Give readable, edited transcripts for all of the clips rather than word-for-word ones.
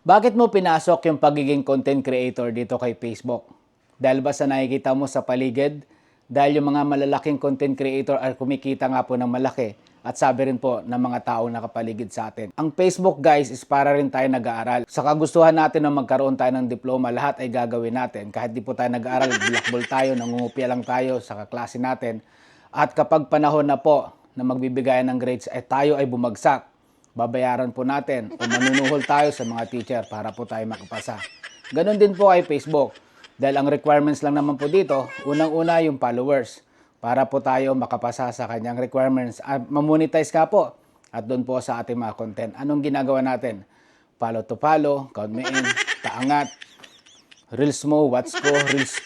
Bakit mo pinasok yung pagiging content creator dito kay Facebook? Dahil ba sa nakikita mo sa paligid? Dahil yung mga malalaking content creator ay kumikita nga po ng malaki at sabi rin po ng mga taong nakapaligid sa atin. Ang Facebook guys is para rin tayo nag-aaral. Sa kagustuhan natin na magkaroon tayo ng diploma, lahat ay gagawin natin. Kahit di po tayo nag-aaral, blackball tayo, nangungupia lang tayo sa kaklase natin. At kapag panahon na po na magbibigayan ng grades ay tayo ay bumagsak, babayaran po natin o manunuhol tayo sa mga teacher para po tayo makapasa. Ganon din po kay Facebook. Dahil ang requirements lang naman po dito, unang-una yung followers para po tayo makapasa sa kanyang requirements at mamonetize ka po. At doon po sa ating mga content. Anong ginagawa natin? Follow to follow, count me in, paangat, reels mo, watch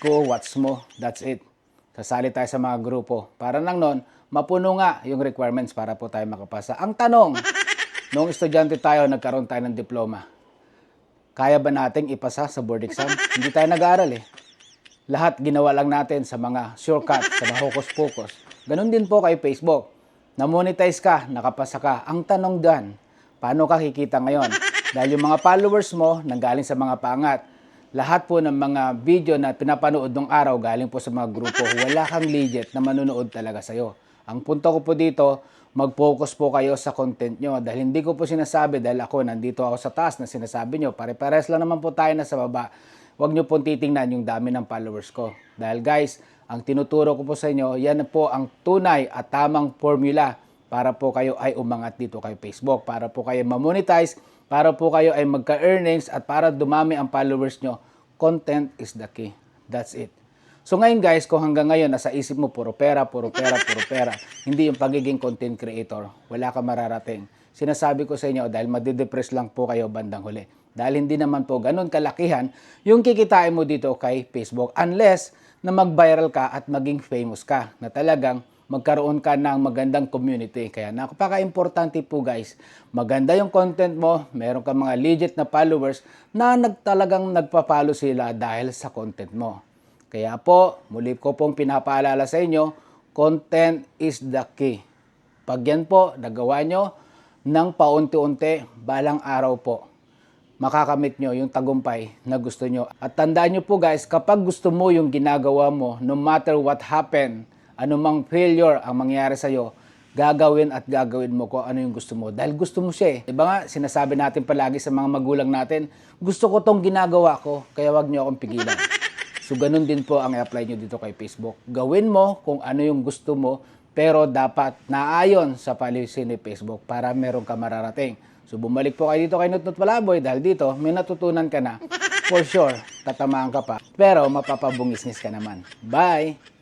ko, watch mo, that's it. Sasali tayo sa mga grupo. Para lang nun, mapuno nga yung requirements para po tayo makapasa. Ang tanong, noong estudyante tayo, nagkaroon tayo ng diploma. Kaya ba nating ipasa sa board exam? Hindi tayo nag-aaral eh. Lahat ginawa lang natin sa mga shortcut, sa mga hocus-pocus. Ganon din po kay Facebook. Na-monetize ka, nakapasa ka. Ang tanong dyan, paano ka kikita ngayon? Dahil yung mga followers mo, nanggaling sa mga pangat. Lahat po ng mga video na pinapanood ng araw, galing po sa mga grupo. Wala kang legit na manunood talaga sa'yo. Ang punto ko po dito, mag-focus po kayo sa content nyo. Dahil hindi ko po sinasabi, dahil ako nandito ako sa taas na sinasabi nyo, pare-pares lang naman po tayo na sa baba. Huwag nyo pong titingnan yung dami ng followers ko. Dahil guys, ang tinuturo ko po sa inyo, yan po ang tunay at tamang formula para po kayo ay umangat dito kay Facebook. Para po kayo ma-monetize, para po kayo ay magka-earnings at para dumami ang followers nyo. Content is the key. That's it. So ngayon guys, kung hanggang ngayon nasa isip mo puro pera, hindi yung pagiging content creator, wala ka mararating. Sinasabi ko sa inyo dahil madidepress lang po kayo bandang huli. Dahil hindi naman po ganun kalakihan yung kikitain mo dito kay Facebook unless na mag-viral ka at maging famous ka na talagang magkaroon ka ng magandang community. Kaya napaka-importante po guys, maganda yung content mo, meron ka mga legit na followers na talagang nagpa-follow sila dahil sa content mo. Kaya po, muli ko pong pinapaalala sa inyo, content is the key. Pag yan po, nagawa nyo ng paunti-unti, balang araw po, makakamit nyo yung tagumpay na gusto nyo. At tandaan nyo po guys, kapag gusto mo yung ginagawa mo, no matter what happen, anumang failure ang mangyari sa'yo, gagawin at gagawin mo kung ano yung gusto mo. Dahil gusto mo siya eh. Diba nga, sinasabi natin palagi sa mga magulang natin, gusto ko tong ginagawa ko, kaya wag nyo akong pigilan. So, ganun din po ang i-apply nyo dito kay Facebook. Gawin mo kung ano yung gusto mo, pero dapat naayon sa policy ni Facebook para meron ka mararating. So, bumalik po kayo dito kay Nutnut Palaboy dahil dito may natutunan ka na. For sure, tatamaan ka pa. Pero mapapabungisnis ka naman. Bye!